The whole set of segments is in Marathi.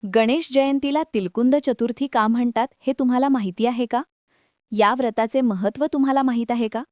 गणेश जयंतीला तिलकुंद चतुर्थी का म्हणतात हे तुम्हाला माहिती आहे का? या व्रताचे महत्त्व तुम्हाला माहीत आहे का?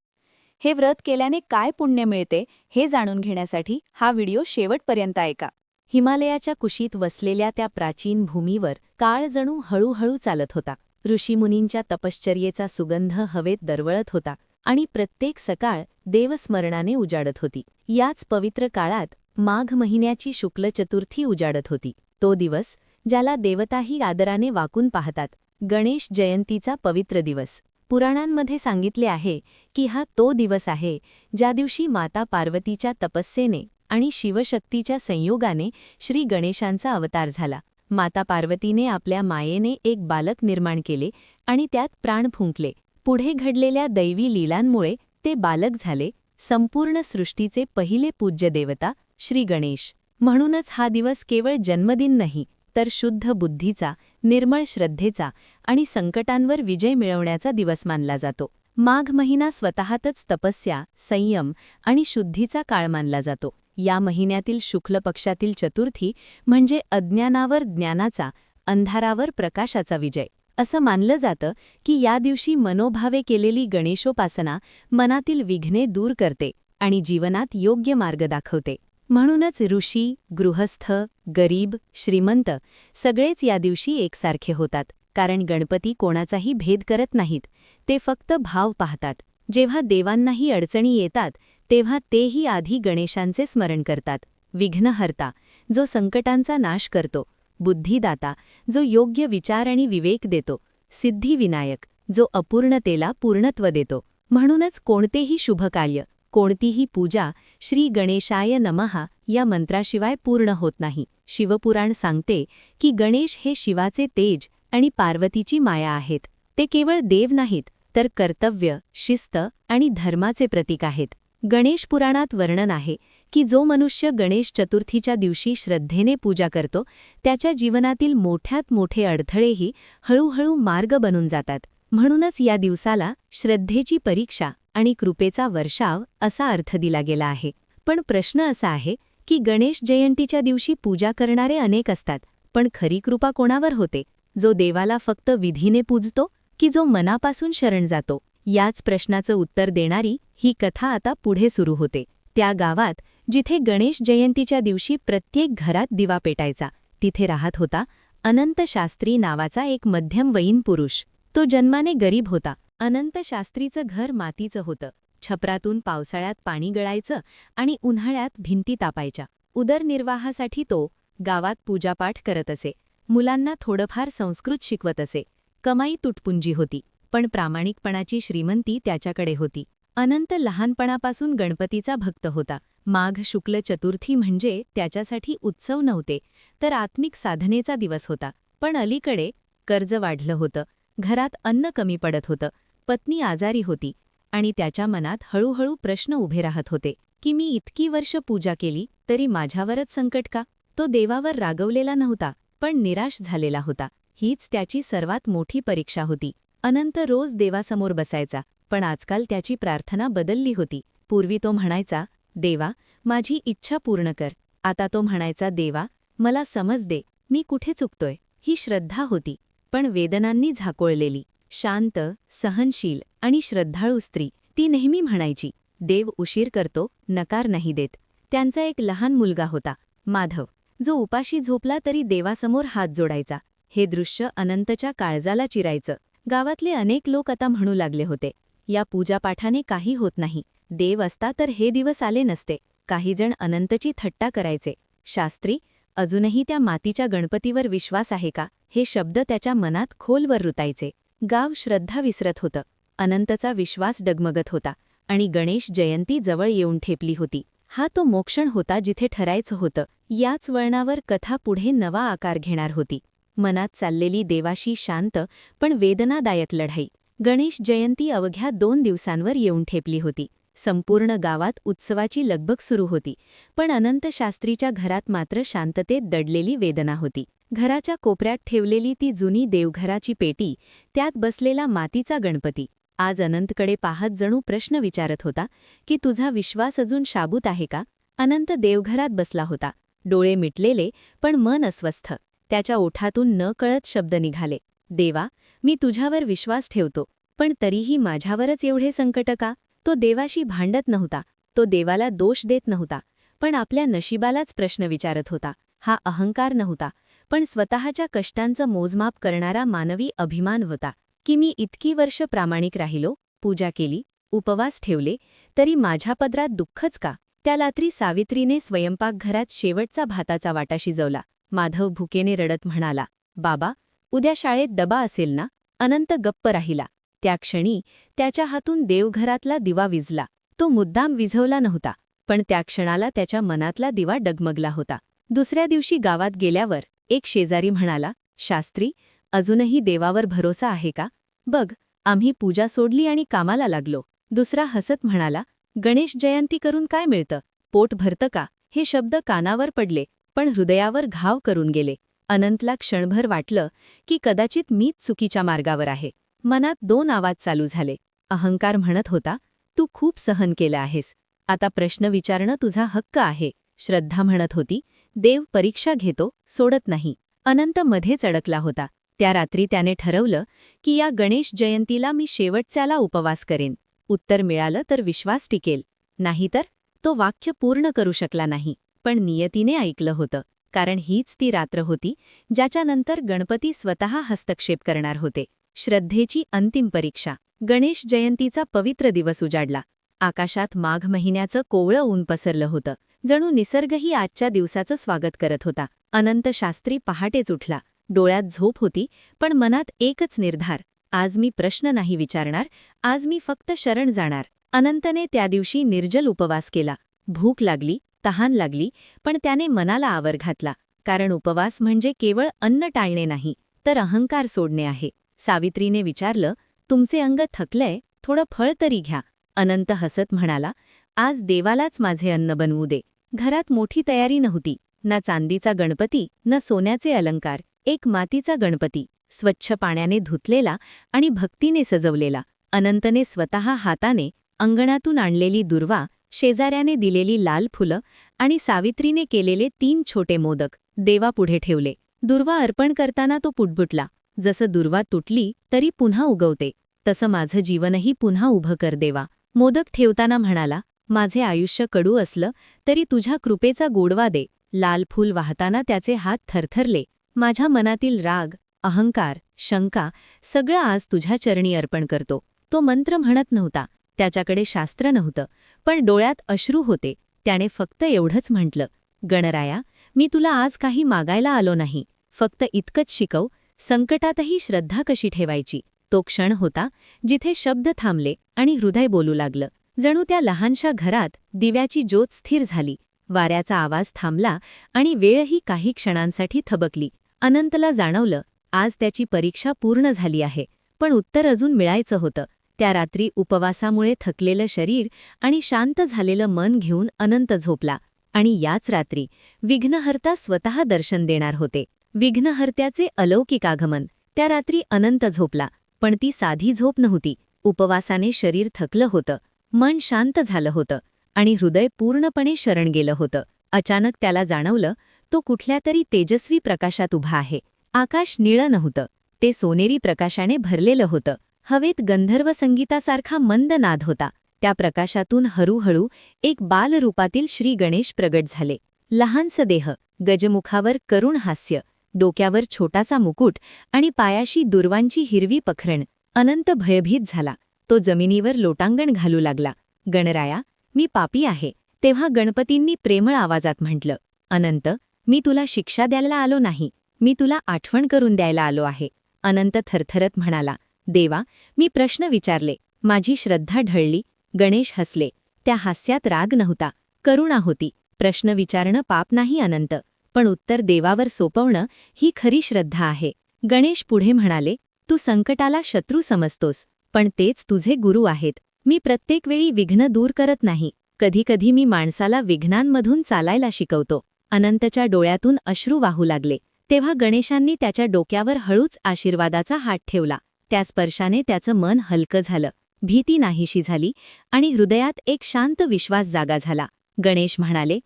हे व्रत केल्याने काय पुण्य मिळते हे जाणून घेण्यासाठी हा व्हिडिओ शेवटपर्यंत ऐका. हिमालयाच्या कुशीत वसलेल्या त्या प्राचीन भूमीवर काळ जणू हळूहळू चालत होता. ऋषीमुनींच्या तपश्चर्येचा सुगंध हवेत दरवळत होता आणि प्रत्येक सकाळ देवस्मरणाने उजाडत होती. याच पवित्र काळात माघ महिन्याची शुक्ल चतुर्थी उजाडत होती. तो दिवस ज्याला देवताही आदराने वाकून पाहतात, गणेश जयंतीचा पवित्र दिवस. पुराणांमध्ये सांगितले आहे की हा तो दिवस आहे ज्या दिवशी माता पार्वतीच्या तपस्येने आणि शिवशक्तीच्या संयोगाने श्री गणेशांचा अवतार झाला. माता पार्वतीने आपल्या मायेने एक बालक निर्माण केले आणि त्यात प्राण फुंकले. पुढे घडलेल्या दैवी लीलांमुळे ते बालक झाले संपूर्ण सृष्टीचे पहिले पूज्य देवता श्री गणेश. म्हणूनच हा दिवस केवळ जन्मदिन नाही, तर शुद्ध बुद्धीचा, निर्मळ श्रद्धेचा आणि संकटांवर विजय मिळवण्याचा दिवस मानला जातो. माघ महिना स्वतःतच तपस्या, संयम आणि शुद्धीचा काळ मानला जातो. या महिन्यातील शुक्ल पक्षातील चतुर्थी म्हणजे अज्ञानावर ज्ञानाचा, अंधारावर प्रकाशाचा विजय. असं मानलं जातं की या दिवशी मनोभावे केलेली गणेशोपासना मनातील विघ्ने दूर करते आणि जीवनात योग्य मार्ग दाखवते. म्हणूनच ऋषी, गृहस्थ, गरीब, श्रीमंत सगळेच या दिवशी एकसारखे होतात, कारण गणपती कोणाचाही भेद करत नाहीत. ते फक्त भाव पाहतात. जेव्हा देवांनाही अडचणी येतात तेव्हा तेही आधी गणेशांचे स्मरण करतात. विघ्नहर्ता, जो संकटांचा नाश करतो. बुद्धिदाता, जो योग्य विचार आणि विवेक देतो. सिद्धिविनायक, जो अपूर्णतेला पूर्णत्व देतो. म्हणूनच कोणतेही शुभकार्य, कोणतीही पूजा श्री गणेशाय नमः या मंत्राशिवाय पूर्ण होत नाही. शिवपुराण सांगते की गणेश हे शिवाचे तेज आणि पार्वतीची माया आहेत. ते केवळ देव नाहीत, तर कर्तव्य, शिस्त आणि धर्माचे प्रतीक आहेत. गणेश पुराणात वर्णन आहे की जो मनुष्य गणेश चतुर्थीच्या दिवशी श्रद्धेने पूजा करतो, त्याच्या जीवनातील मोठ्यात मोठे अडथळेही हळूहळू मार्ग बनून जातात. म्हणूनच या दिवसाला श्रद्धेची परीक्षा आणि कृपेचा वर्षाव असा अर्थ दिला गेला आहे. पण प्रश्न असा आहे की गणेश जयंतीच्या दिवशी पूजा करणारे अनेक असतात, पण खरी कृपा कोणावर होते? जो देवाला फक्त विधीने पूजतो की जो मनापासून शरण जातो? याच प्रश्नाचं उत्तर देणारी ही कथा आता पुढे सुरू होते. त्या गावात जिथे गणेश जयंतीच्या दिवशी प्रत्येक घरात दिवा पेटायचा, तिथे राहत होता अनंत शास्त्री नावाचा एक मध्यमवयीन पुरुष. तो जन्माने गरीब होता. अनंत शास्त्रीचं घर मातीचं होतं. छपरातून पावसाळ्यात पाणी गळायचं आणि उन्हाळ्यात भिंती तापायच्या. उदरनिर्वाहासाठी तो गावात पूजापाठ करत असे. मुलांना थोडंफार संस्कृत शिकवत असे. कमाई तुटपुंजी होती, पण प्रामाणिकपणाची श्रीमंती त्याच्याकडे होती. अनंत लहानपणापासून गणपतीचा भक्त होता. माघ शुक्ल चतुर्थी म्हणजे त्याच्यासाठी उत्सव नव्हते, तर आत्मिक साधनेचा दिवस होता. पण अलीकडे कर्ज वाढलं होतं, घरात अन्न कमी पडत होतं, पत्नी आजारी होती आणि त्याच्या मनात हळूहळू प्रश्न उभे राहत होते की मी इतकी वर्ष पूजा केली तरी माझ्यावरच संकट का? तो देवावर रागवलेला नव्हता, पण निराश झालेला होता. हीच त्याची सर्वात मोठी परीक्षा होती. अनंत रोज देवासमोर बसायचा, पण आजकाल त्याची प्रार्थना बदलली होती. पूर्वी तो म्हणायचा, देवा, माझी इच्छा पूर्ण कर. आता तो म्हणायचा, देवा, मला समज दे, मी कुठे चुकतोय. ही श्रद्धा होती, पण वेदनांनी झाकोळलेली. शांत, सहनशील आणि श्रद्धाळू स्त्री. ती नेहमी म्हणायची, देव उशीर करतो, नकार नाही देत. त्यांचा एक लहान मुलगा होता, माधव, जो उपाशी झोपला तरी देवासमोर हात जोडायचा. हे दृश्य अनंतच्या काळजाला चिरायचं. गावातले अनेक लोक आता म्हणू लागले होते, या पूजापाठाने काही होत नाही. देव असता तर हे दिवस आले नसते. काही जण अनंतची थट्टा करायचे. शास्त्री, अजूनही त्या मातीच्या गणपतीवर विश्वास आहे का? हे शब्द त्याच्या मनात खोलवर रुतायचे. गाव श्रद्धा विसरत होतं. अनंतचा विश्वास डगमगत होता आणि गणेश जयंती जवळ येऊन ठेपली होती. हा तो मोक्षण होता जिथे ठरायचं होतं. याच वळणावर कथा पुढे नवा आकार घेणार होती. मनात चाललेली देवाशी शांत पण वेदनादायक लढाई. गणेश जयंती अवघ्या 2 दिवसांवर येऊन ठेपली होती. संपूर्ण गावात उत्सवाची लगबग सुरू होती, पण अनंत शास्त्रीच्या घरात मात्र शांततेत दडलेली वेदना होती. घराच्या कोपऱ्यात ठेवलेली ती जुनी देवघराची पेटी, त्यात बसलेला मातीचा गणपती आज अनंतकडे पाहत जणू प्रश्न विचारत होता की तुझा विश्वास अजून शाबूत आहे का? अनंत देवघरात बसला होता, डोळे मिटलेले पण मन अस्वस्थ. त्याच्या ओठातून नकळत शब्द निघाले, देवा, मी तुझ्यावर विश्वास ठेवतो, पण तरीही माझ्यावरच एवढे संकट का? तो देवाशी भांडत नव्हता, तो देवाला दोष देत नव्हता, पण आपल्या नशिबालाच प्रश्न विचारत होता. हा अहंकार नव्हता, पण स्वतःच्या कष्टांचं मोजमाप करणारा मानवी अभिमान होता, की मी इतकी वर्ष प्रामाणिक राहिलो, पूजा केली, उपवास ठेवले, तरी माझ्या पदरात दुःखच का? त्या रात्री सावित्रीने स्वयंपाकघरात शेवटचा भाताचा वाटा शिजवला. माधव भुकेने रडत म्हणाला, बाबा, उद्या शाळेत डबा असेल ना? अनंत गप्प राहिला. त्या क्षणी त्याच्या हातून देवघरातला दिवा विझला. तो मुद्दाम विझवला नव्हता, पण त्या क्षणाला त्याच्या मनातला दिवा डगमगला होता. दुसऱ्या दिवशी गावात गेल्यावर एक शेजारी म्हणाला, शास्त्री, अजूनही देवावर भरोसा आहे का? बघ, आम्ही पूजा सोडली आणि कामाला लागलो. दुसरा हसत म्हणाला, गणेश जयंती करून काय मिळतं? पोट भरतं का? हे शब्द कानावर पडले, पण हृदयावर घाव करून गेले. अनंतला क्षणभर वाटलं की कदाचित मीच चुकीच्या मार्गावर आहे. मनात दोन आवाज चालू झाले. अहंकार म्हणत होता, तू खूप सहन केलं आहेस, आता प्रश्न विचारणं तुझा हक्क आहे. श्रद्धा म्हणत होती, देव परीक्षा घेतो, सोडत नाही. अनंत मध्येच अडकला होता. त्या रात्री त्याने ठरवलं की या गणेश जयंतीला मी शेवटच्याला उपवास करेन. उत्तर मिळालं तर विश्वास टिकेल, नाहीतर? तो वाक्य पूर्ण करू शकला नाही, पण नियतीने ऐकलं होतं, कारण हीच ती रात्र होती ज्याच्यानंतर गणपती स्वतः हस्तक्षेप करणार होते. श्रद्धेची अंतिम परीक्षा. गणेश जयंतीचा पवित्र दिवस उजाडला. आकाशात माघ महिन्याचं कोवळं ऊन पसरलं होतं. जणू निसर्गही आजच्या दिवसाचं स्वागत करत होता. अनंत शास्त्री पहाटेच उठला. डोळ्यात झोप होती, पण मनात एकच निर्धार, आज मी प्रश्न नाही विचारणार, आज मी फक्त शरण जाणार. अनंतने त्या दिवशी निर्जल उपवास केला. भूक लागली, तहान लागली, पण त्याने मनाला आवर घातला, कारण उपवास म्हणजे केवळ अन्न टाळणे नाही, तर अहंकार सोडणे आहे. सावित्रीने विचारलं, तुमचे अंग थकलंय, थोडं फळ तरी घ्या. अनंत हसत म्हणाला, आज देवालाच माझे अन्न बनवू दे. घरात मोठी तयारी नव्हती, ना चांदीचा गणपती, ना सोन्याचे अलंकार, एक मातीचा गणपती, स्वच्छ पाण्याने धुतलेला आणि भक्तीने सजवलेला. अनंतने स्वतः हाताने अंगणातून आणलेली दुर्वा, शेजाऱ्याने दिलेली लाल फुलं आणि सावित्रीने केलेले 3 छोटे मोदक देवापुढे ठेवले. दुर्वा अर्पण करताना तो पुटपुटला, जसं दुर्वा तुटली तरी पुन्हा उगवते, तसं माझं जीवनही पुन्हा उभं कर देवा. मोदक ठेवताना म्हणाला, माझे आयुष्य कडू असलं तरी तुझ्या कृपेचा गोडवा दे. लाल फूल वाहताना त्याचे हात थरथरले. माझ्या मनातील राग, अहंकार, शंका सगळं आज तुझ्या चरणी अर्पण करतो. तो मंत्र म्हणत नव्हता, त्याच्याकडे शास्त्र नव्हतं, पण डोळ्यात अश्रू होते. त्याने फक्त एवढंच म्हटलं, गणराया, मी तुला आज काही मागायला आलो नाही, फक्त इतकंच शिकव, संकटातही श्रद्धा कशी ठेवायची. तो क्षण होता जिथे शब्द थांबले आणि हृदय बोलू लागलं. जणू त्या लहानशा घरात दिव्याची ज्योत स्थिर झाली. वाऱ्याचा आवाज थांबला आणि वेळही काही क्षणांसाठी थबकली. अनंतला जाणवलं, आज त्याची परीक्षा पूर्ण झाली आहे, पण उत्तर अजून मिळायचं होतं. त्या रात्री उपवासामुळे थकलेलं शरीर आणि शांत झालेलं मन घेऊन अनंत झोपला. आणि याच रात्री विघ्नहर्ता स्वतः दर्शन देणार होते. विघ्नहर्त्याचे अलौकिक आगमन. त्या रात्री अनंत झोपला, पण ती साधी झोप नव्हती. उपवासाने शरीर थकलं होतं, मन शांत झालं होतं आणि हृदय पूर्णपणे शरण गेलं होतं. अचानक त्याला जाणवलं, तो कुठल्या तरी तेजस्वी प्रकाशात उभा आहे. आकाश निळं नव्हतं, ते सोनेरी प्रकाशाने भरलेलं होतं. हवेत गंधर्व संगीतासारखा मंद नाद होता. त्या प्रकाशातून हळूहळू एक बालरूपातील श्री गणेश प्रगट झाले. लहानसं देह, गजमुखावर करुण हास्य, डोक्यावर छोटासा मुकुट आणि पायाशी दुर्वांची हिरवी पखरण. अनंत भयभीत झाला. तो जमिनीवर लोटांगण घालू लागला. गणराया, मी पापी आहे. तेव्हा गणपतींनी प्रेमळ आवाजात म्हटलं, अनंत, मी तुला शिक्षा द्यायला आलो नाही, मी तुला आठवण करून द्यायला आलो आहे. अनंत थरथरत म्हणाला, देवा, मी प्रश्न विचारले, माझी श्रद्धा ढळली. गणेश हसले. त्या हास्यात राग नव्हता, करुणा होती. प्रश्न विचारणं पाप नाही अनंत, पण उत्तर देवावर सोपवणं ही खरी श्रद्धा आहे. गणेश पुढे म्हणाले, तू संकटाला शत्रू समजतोस, पण तेच तुझे गुरु आहेत. मी प्रत्येक वेळी विघ्न दूर करत नाही, कधीकधी मी माणसाला विघ्नांमधून चालायला शिकवतो. अनंतच्या डोळ्यातून अश्रू वाहू लागले. तेव्हा गणेशांनी त्याच्या डोक्यावर हळूच आशीर्वादाचा हात ठेवला. त्या स्पर्शाने त्याचं मन हलकं झालं, भीती नाहीशी झाली आणि हृदयात एक शांत विश्वास जागा झाला. गणेश म्हणाले,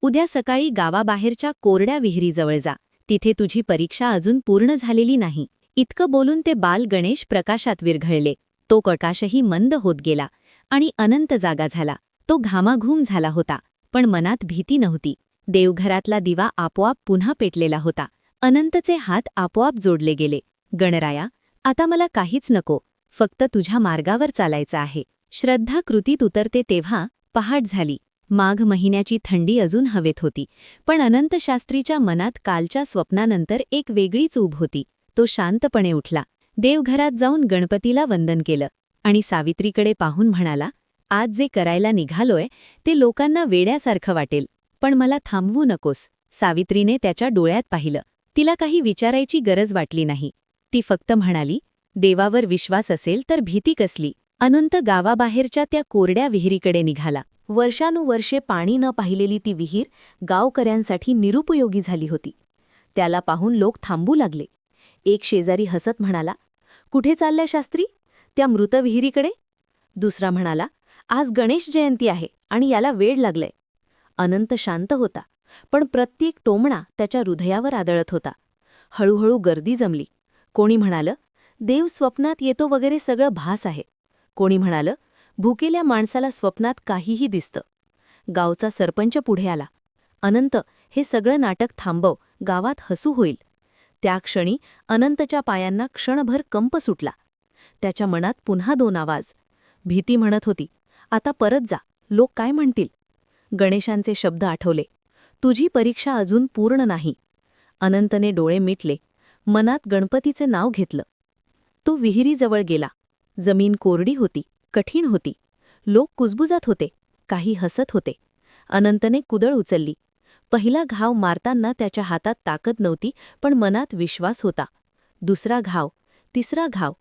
उद्या सकाळी गावाबाहेरच्या कोरड्या विहिरीजवळ जा. तिथे तुझी परीक्षा अजून पूर्ण झालेली नाही. इतकं बोलून ते बाल गणेश प्रकाशात विरघळले. तो प्रकाशही मंद होत गेला आणि अनंत जागा झाला. तो घामाघूम झाला होता, पण मनात भीती नव्हती. देवघरातला दिवा आपोआप पुन्हा पेटलेला होता. अनंतचे हात आपोआप जोडले गेले. गणराया, आता मला काहीच नको, फक्त तुझ्या मार्गावर चालायचं आहे. श्रद्धा कृतीत उतरते तेव्हा पहाट झाली. माघ महिन्याची थंडी अजून हवेत होती, पण अनंत शास्त्रीच्या मनात कालच्या स्वप्नानंतर एक वेगळीच ऊब होती. तो शांतपणे उठला, देवघरात जाऊन गणपतीला वंदन केलं आणि सावित्रीकडे पाहून म्हणाला, आज जे करायला निघालोय ते लोकांना वेड्यासारखं वाटेल, पण मला थांबवू नकोस. सावित्रीने त्याच्या डोळ्यात पाहिलं. तिला काही विचारायची गरज वाटली नाही. ती फक्त म्हणाली, देवावर विश्वास असेल तर भीती कसली. अनंत गावाबाहेरच्या त्या कोरड्या विहिरीकडे निघाला. वर्षानुवर्षे पाणी न पाहिलेली ती विहीर गावकऱ्यांसाठी निरुपयोगी झाली होती. त्याला पाहून लोक थांबू लागले. एक शेजारी हसत म्हणाला, कुठे चाललाय शास्त्री? त्या मृत विहिरीकडे. दुसरा म्हणाला, आज गणेश जयंती आहे आणि याला वेड लागलंय. अनंत शांत होता, पण प्रत्येक टोमणा त्याच्या हृदयावर आदळत होता. हळूहळू गर्दी जमली. कोणी म्हणालं, देव स्वप्नात येतो वगैरे सगळं भास आहे. कोणी म्हणालं, भुकेल्या माणसाला स्वप्नात काहीही दिसतं. गावचा सरपंच पुढे आला. अनंत, हे सगळं नाटक थांबव, गावात हसू होईल. त्या क्षणी अनंतच्या पायांना क्षणभर कंप सुटला. त्याच्या मनात पुन्हा दोन आवाज. भीती म्हणत होती, आता परत जा, लोक काय म्हणतील. गणेशांचे शब्द आठवले, तुझी परीक्षा अजून पूर्ण नाही. अनंतने डोळे मिटले, मनात गणपतीचे नाव घेतलं. तो विहिरीजवळ गेला. जमीन कोरडी होती, कठीण होती. लोक कुजबुजात होते, काही हसत होते. अनंतने कुदळ उचलली. पहिला घाव मारताना त्याच्या हातात ताकद नव्हती, पण मनात विश्वास होता. दुसरा घाव, तिसरा घाव.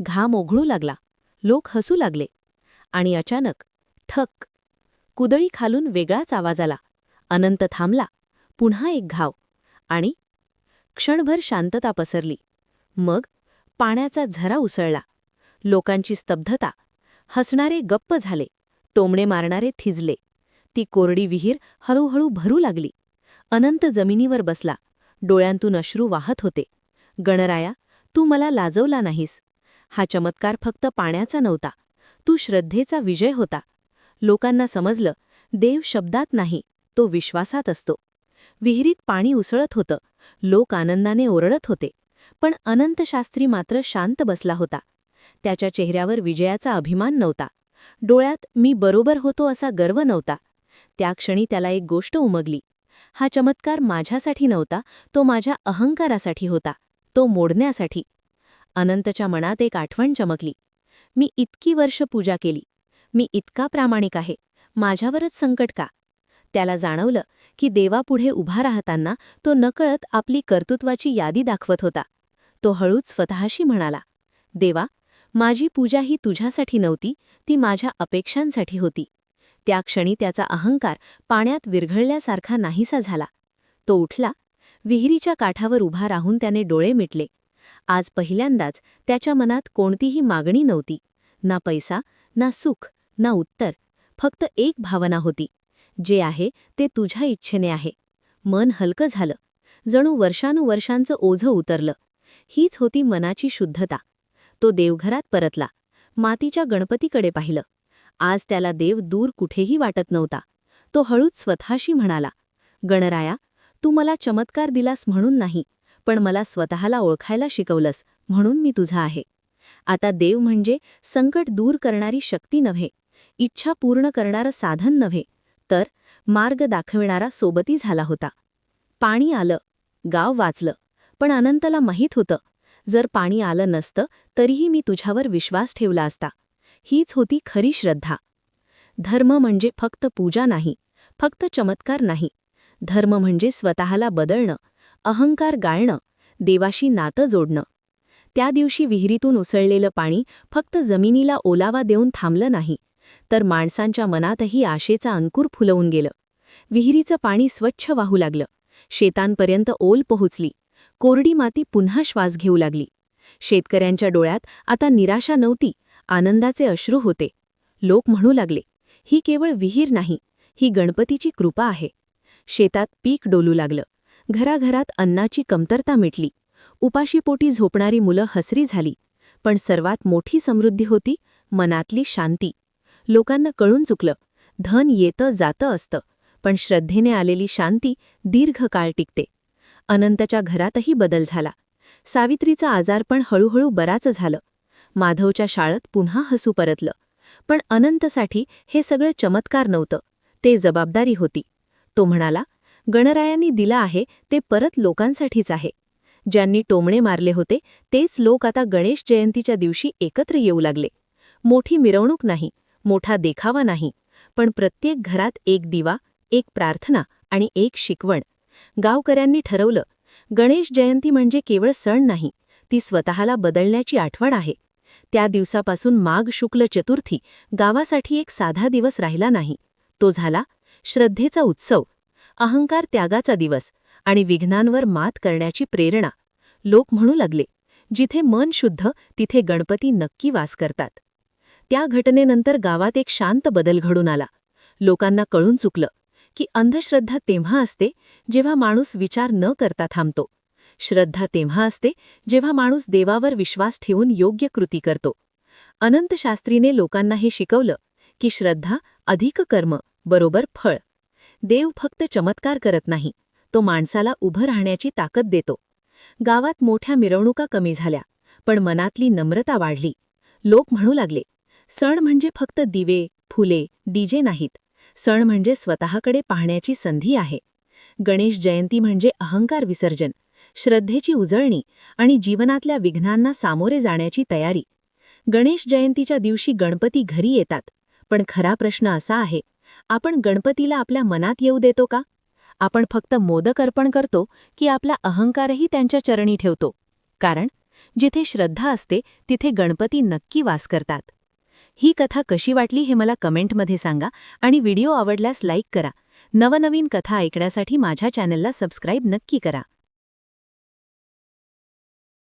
घाम ओघळू लागला. लोक हसू लागले. आणि अचानक ठक, कुदळी खालून वेगळाच आवाज आला. अनंत थांबला. पुन्हा एक घाव. आणि क्षणभर शांतता पसरली. मग पाण्याचा झरा उसळला. लोकांची स्तब्धता. हसणारे गप्प झाले, टोमणे मारणारे थिजले. ती कोरडी विहीर हळूहळू भरू लागली. अनंत जमिनीवर बसला. डोळ्यांतून अश्रू वाहत होते. गणराया, तू मला लाजवला नाहीस. हा चमत्कार फक्त पाण्याचा नव्हता, तू श्रद्धेचा विजय होता. लोकांना समजलं, देव शब्दात नाही, तो विश्वासात असतो. विहिरीत पाणी उसळत होतं. लोक आनंदाने ओरडत होते. पण अनंत शास्त्री मात्र शांत बसला होता. त्याच्या चेहऱ्यावर विजयाचा अभिमान नव्हता. डोळ्यात मी बरोबर होतो असा गर्व नव्हता. त्या क्षणी त्याला एक गोष्ट उमगली. हा चमत्कार माझ्यासाठी नव्हता, तो माझ्या अहंकारासाठी होता, तो मोडण्यासाठी. अनंतच्या मनात एक आठवण चमकली. मी इतकी वर्ष पूजा केली, मी इतका प्रामाणिक आहे, माझ्यावरच संकट का? त्याला जाणवलं की देवापुढे उभा राहताना तो नकळत आपली कर्तृत्वाची यादी दाखवत होता. तो हळूच स्वतःशी म्हणाला, देवा, माझी पूजा ही तुझ्यासाठी नव्हती, ती माझ्या अपेक्षांसाठी होती. त्या क्षणी त्याचा अहंकार पाण्यात विरघळल्यासारखा नाहीसा झाला. तो उठला. विहिरीच्या काठावर उभा राहून त्याने डोळे मिटले. आज पहिल्यांदाच त्याच्या मनात कोणतीही मागणी नव्हती. ना पैसा, ना सुख, ना उत्तर. फक्त एक भावना होती, जे आहे ते तुझ्या इच्छेने आहे. मन हलकं झालं. जणू वर्षानुवर्षांचं ओझं उतरलं. हीच होती मनाची शुद्धता. तो देवघरात परतला. मातीच्या गणपतीकडे पाहिलं. आज त्याला देव दूर कुठेही वाटत नव्हता. तो हळूच स्वतःशी म्हणाला, गणराया, तू मला चमत्कार दिलास म्हणून नाही, पण मला स्वतःला ओळखायला शिकवलंस म्हणून मी तुझा आहे. आता देव म्हणजे संकट दूर करणारी शक्ती नव्हे, इच्छा पूर्ण करणारं साधन नव्हे, तर मार्ग दाखविणारा सोबती झाला होता. पाणी आलं, गाव वाचलं, पण अनंतला माहीत होतं, जर पाणी आलं नसतं तरीही मी तुझ्यावर विश्वास ठेवला असता. हीच होती खरी श्रद्धा. धर्म म्हणजे फक्त पूजा नाही, फक्त चमत्कार नाही. धर्म म्हणजे स्वतःला बदलणं, अहंकार गाळणं, देवाशी नातं जोडणं. त्या दिवशी विहिरीतून उसळलेलं पाणी फक्त जमिनीला ओलावा देऊन थांबलं नाही, तर माणसांच्या मनातही आशेचा अंकुर फुलवून गेलं. विहिरीचं पाणी स्वच्छ वाहू लागलं. शेतांपर्यंत ओल पोहोचली. कोरडी माती पुन्हा श्वास घेऊ लागली. शेतकऱ्यांच्या डोळ्यात आता निराशा नव्हती, आनंदाचे अश्रू होते. लोक म्हणू लागले, ही केवळ विहीर नाही, ही गणपतीची कृपा आहे. शेतात पीक डोलू लागलं. घराघरात अन्नाची कमतरता मिटली. उपाशीपोटी झोपणारी मुलं हसरी झाली. पण सर्वात मोठी समृद्धी होती मनातली शांती. लोकांना कळून चुकलं, धन येतं जातं असतं, पण श्रद्धेने आलेली शांती दीर्घकाळ टिकते. अनंतच्या घरातही बदल झाला. सावित्रीचं आजारपण हळूहळू बराच झालं. माधवच्या शाळेत पुन्हा हसू परतलं. पण अनंतसाठी हे सगळं चमत्कार नव्हतं, ते जबाबदारी होती. तो म्हणाला, गणरायांनी दिलं आहे ते परत लोकांसाठीच आहे. ज्यांनी टोमणे मारले होते तेच लोक आता गणेश जयंतीच्या दिवशी एकत्र येऊ लागले. मोठी मिरवणूक नाही, मोठा देखावा नाही, पण प्रत्येक घरात एक दिवा, एक प्रार्थना आणि एक शिकवण. गावकऱ्यांनी ठरवलं, गणेश जयंती म्हणजे केवळ सण नाही, ती स्वतःला बदलण्याची आठवण आहे. त्या दिवसापासून माघ शुक्ल चतुर्थी गावासाठी एक साधा दिवस राहिला नाही. तो झाला श्रद्धेचा उत्सव, अहंकार त्यागाचा दिवस आणि विघ्नांवर मात करण्याची प्रेरणा. लोक म्हणू लागले, जिथे मन शुद्ध तिथे गणपती नक्की वास करतात. त्या घटनेनंतर गावात एक शांत बदल घडून आला. लोकांना कळून चुकलं की अंधश्रद्धा तेव्हा असते जेव्हा माणूस विचार न करता थांबतो. श्रद्धा तेव्हा असते जेव्हा माणूस देवावर विश्वास ठेवून योग्य कृती करतो. अनंत शास्त्रीने लोकांना हे शिकवलं की श्रद्धा अधिक कर्म बरोबर फळ. देव फक्त चमत्कार करत नाही, तो माणसाला उभं राहण्याची ताकद देतो. गावात मोठ्या मिरवणुका कमी झाल्या, पण मनातली नम्रता वाढली. लोक म्हणू लागले, सण म्हणजे फक्त दिवे, फुले, डीजे नाहीत. सण म्हणजे स्वतःकडे पाहण्याची संधी आहे. गणेश जयंती म्हणजे अहंकार विसर्जन, श्रद्धेची उजळणी आणि जीवनातल्या विघ्नांना सामोरे जाण्याची तयारी. गणेश जयंतीच्या दिवशी गणपती घरी येतात, पण खरा प्रश्न असा आहे, आपण गणपतीला आपल्या मनात येऊ देतो का? आपण फक्त मोदक अर्पण करतो की आपला अहंकारही त्यांच्या चरणी ठेवतो? कारण जिथे श्रद्धा असते तिथे गणपती नक्की वास करतात. ही कथा कशी वाटली हे मला कमेंटमध्ये सांगा आणि व्हिडिओ आवडल्यास लाईक करा. नवनवीन कथा ऐकण्यासाठी माझ्या चॅनलला सबस्क्राईब नक्की करा.